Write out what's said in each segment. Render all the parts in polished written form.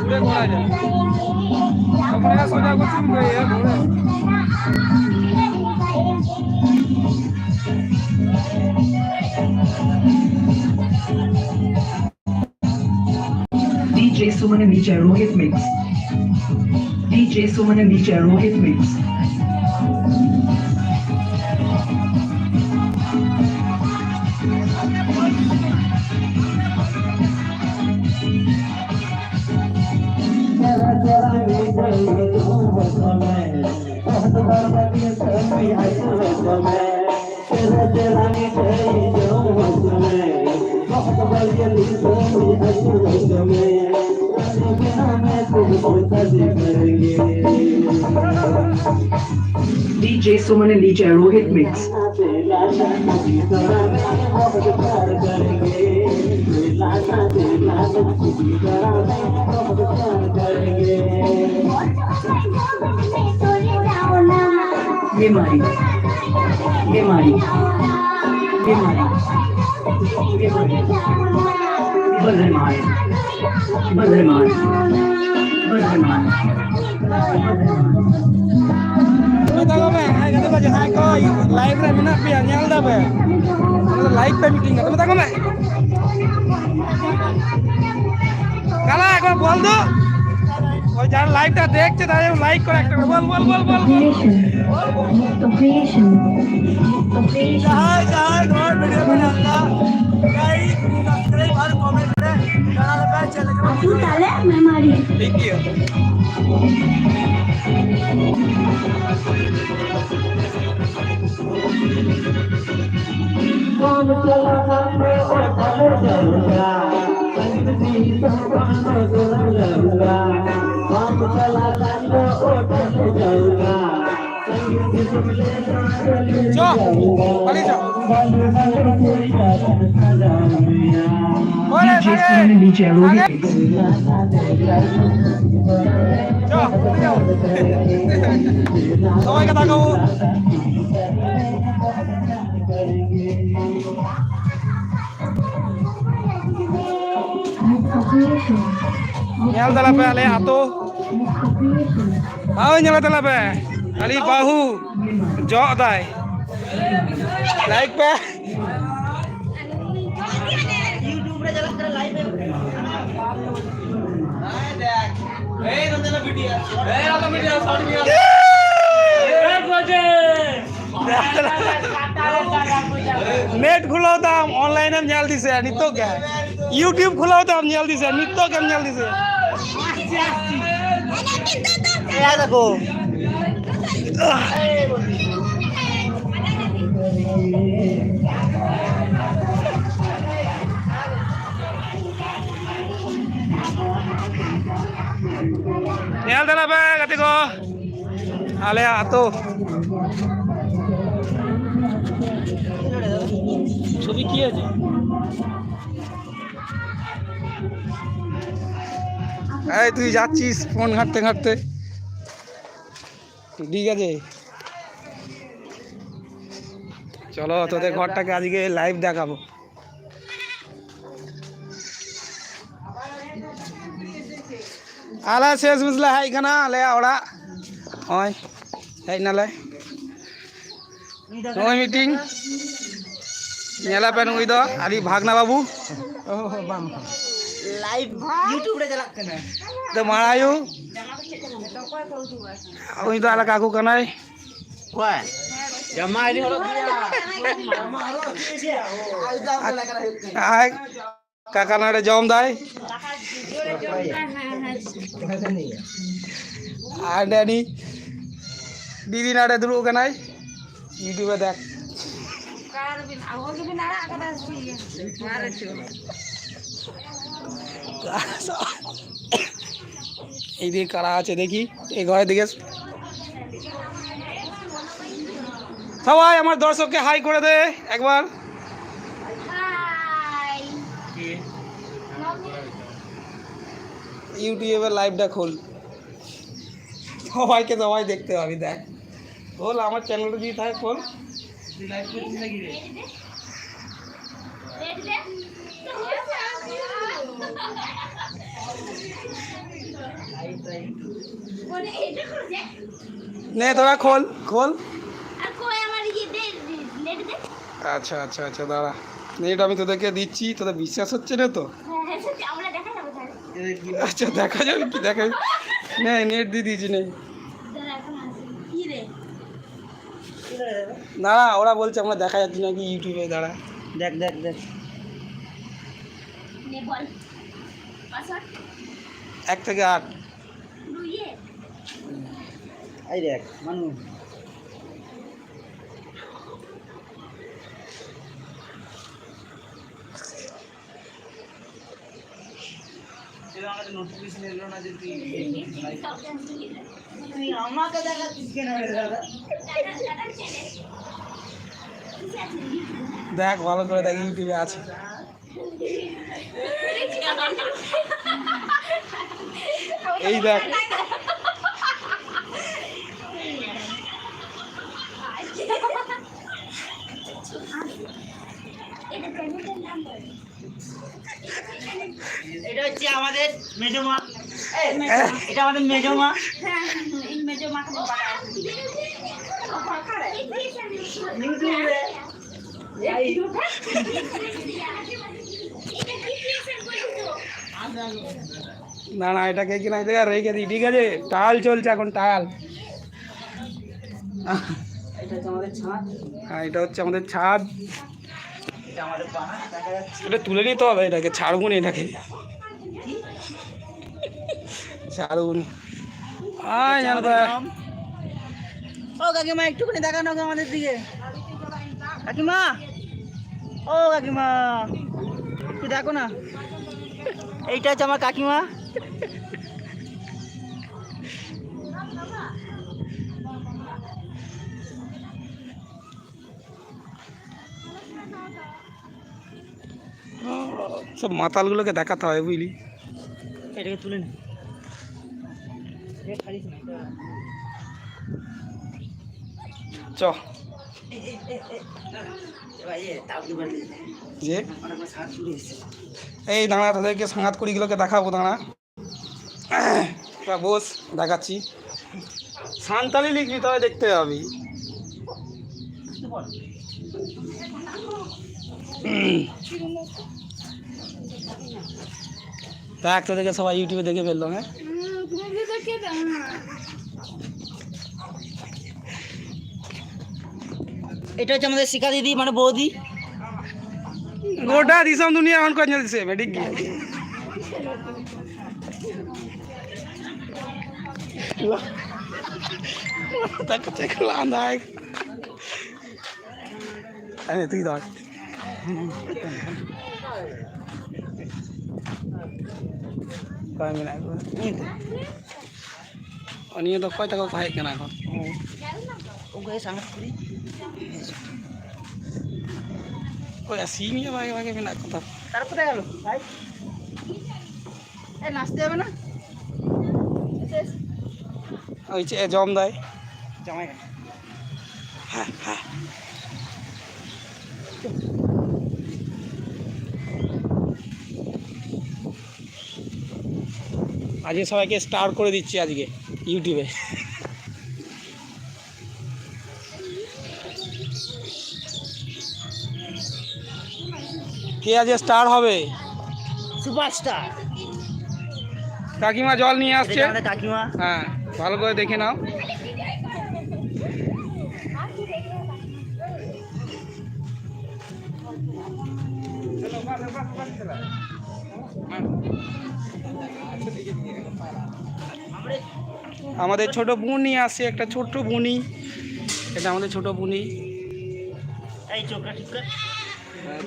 ঘুরে ঘোরা যায়। তখন এরা সোজা করছি ঘুরে। DJ Suman and DJ Rohit Mix. DJ Suman and DJ Rohit Mix. DJ Suman and DJ Rohit Mix. Bimari, Bimari, Bimari, Bimari, Badrman, Badrman, Badrman. Tahu apa? Hai kata baca hai kau live ram nak pia nyal dah be. Live pe meeting kata tahu apa? Kala aku bol do. ওই যারা লাইভটা দেখছে তারা like করে একটা বল বল বল বল creation হাই হাই গড ভিডিও বানালা গাইস সাবস্ক্রাইব और कमेंट करें चैनल पे चले जाओ तू डाले मैं मारी थैंक यू कौन चला सामने और चले जाऊंगा संगीत जाऊंगा कौन चला सामने और चले जाऊंगा DJ Suman and DJ Rohit Mix. সবাই কথা কও nyal dalam pe ale ato aw nyal dalam pe ali bahu jok dai like pe YouTube re jalan kare live hey nandana video hey ala video sound gaya एक बजे net खुलाओ तो हम online हम जाल दिसे नितो क्या यूट्यूब खुलाओ तो हम जाल दिसे नितो क्या हम जाल दिसे यार देखो यार दाला पे कति को आले आतो ছবি কি আছে এই তুই যাচ্ছিস ফোন ঘাঁটতে ঘাঁটতে ঠিক আছে চলো তোদের ঘরটাকে আজকে লাইভ দেখাবো আলা শেষ বুঝলে হাই খানা আলে ওরা হয় এই নালে ওই meeting nyala pen ngui do ali bhagna babu oh bam live youtube re jalak kana to marayu oi do ala kaku kanai koi jama ini holo ai kakak nade jom dai ada ni didi nade dulu kanai youtube dak এই দিকে কারা আছে দেখি এই ঘরের দিকে সবাই আমার দর্শককে হাই করে দে একবার ইউটিউবে লাইভটা খোল সবাইকে সবাই দেখতে পাবি দেখ খোল আমার চ্যানেলটা যদি থাকে খোল লাইভ করছিস নাকি রে নে তোরা খোল খোল। আচ্ছা আচ্ছা আচ্ছা দাঁড়া, নেট আমি তোদেরকে দিচ্ছি, তোদের বিশ্বাস হচ্ছে না তো? আচ্ছা দেখা যাবে কি দেখা যাবে। নে নেট দিয়ে দিয়েছি নে। দাঁড়া ওরা বলছে আমরা দেখা যাচ্ছে নাকি ইউটিউবে, দাঁড়া দেখ দেখ দেখ। 1 থেকে 8 এই দেখ মানু। নোটিফিকেশন এলো না যে তুই আমাকে দেখাচ্ছিস কেন দাদা? দেখ ভালো করে দেখ, ইউটিউবে আছে। এই দেখ এটা হচ্ছে আমাদের মেজমা, এটা আমাদের মেজমা। না না এটা কে কিনা রেখে দিই, ঠিক আছে? টাল চলছে এখন, টাল। হ্যাঁ এটা হচ্ছে আমাদের ছাদ। এটা তুলে নিতে হবে, এটাকে ছাড়বো না, এটাকে ছাড়বো না। ও কাকিমা একটুখানি দেখানো আমাদের দিকে। কাকিমা, ও কাকিমা একটু দেখো না, এইটা হচ্ছে আমার কাকিমা। সব মাতালগুলোকে দেখাতে হয় বুঝলি। এটাকে তুলে নে। চ যে এই দাঁড়া, তাদেরকে সাঙ্গাত করিগুলোকে দেখাবো, দাঁড়া বস দেখাচ্ছি। সান্তালি লিখবি তবে দেখতে পাবি। দেখ তোদেরকে সবাই ইউটিউবে দেখে ফেললো। হ্যাঁ এটা হচ্ছে আমাদের শিখা দিদি, মানে বৌদি। গোটা দিশম দুনিয়া এখন কোন দিছে বেটি কি tak cek lantai ini tuh dong kau mina aku ini tuh kau tak kau kayak kena kau Oke sangat kuri. kau ya sini ya pakai mina aku tuh Taruh ke dalam, baik. Naste apa na? ওই যে জম দেয় জামাই। হ্যাঁ হ্যাঁ আজকে সবাইকে star করে দিচ্ছি আজকে ইউটিউবে। কে আজকে স্টার হবে? সুপারস্টার কাকিমা জল নিয়ে আসছে। কাকিমা, হ্যাঁ ভালো করে দেখে নাও। আমাদের ছোট বোন নিয়ে আসছে একটা ছোট্ট বুনি, এটা আমাদের ছোট বুনি। এই চোখটা ঠিক কর,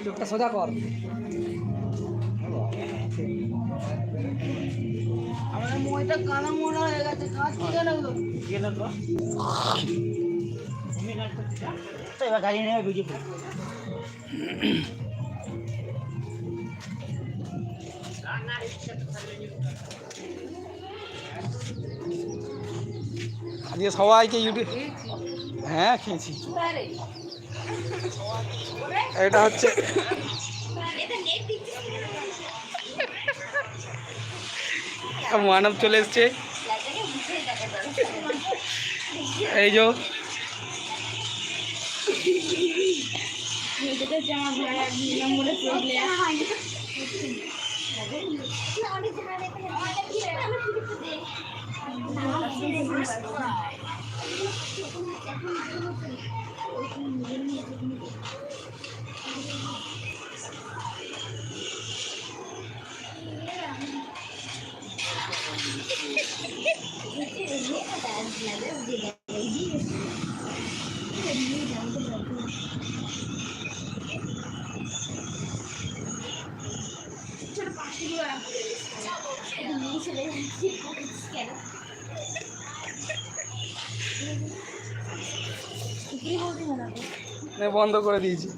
চোখটা সোজা কর। আমাদের মইটা কানা মোনা হয়ে গেছে, কাজ কি লাগলো গেল তো তুমি কাজ করতে যা তো এবার গাড়ি নিয়ে ভিডিও কর। আজকে সবাইকে ইউটিউব, হ্যাঁ খেয়েছি। এটা হচ্ছে মানব চলে এসছে। এই যে বন্ধ করে দিয়েছি।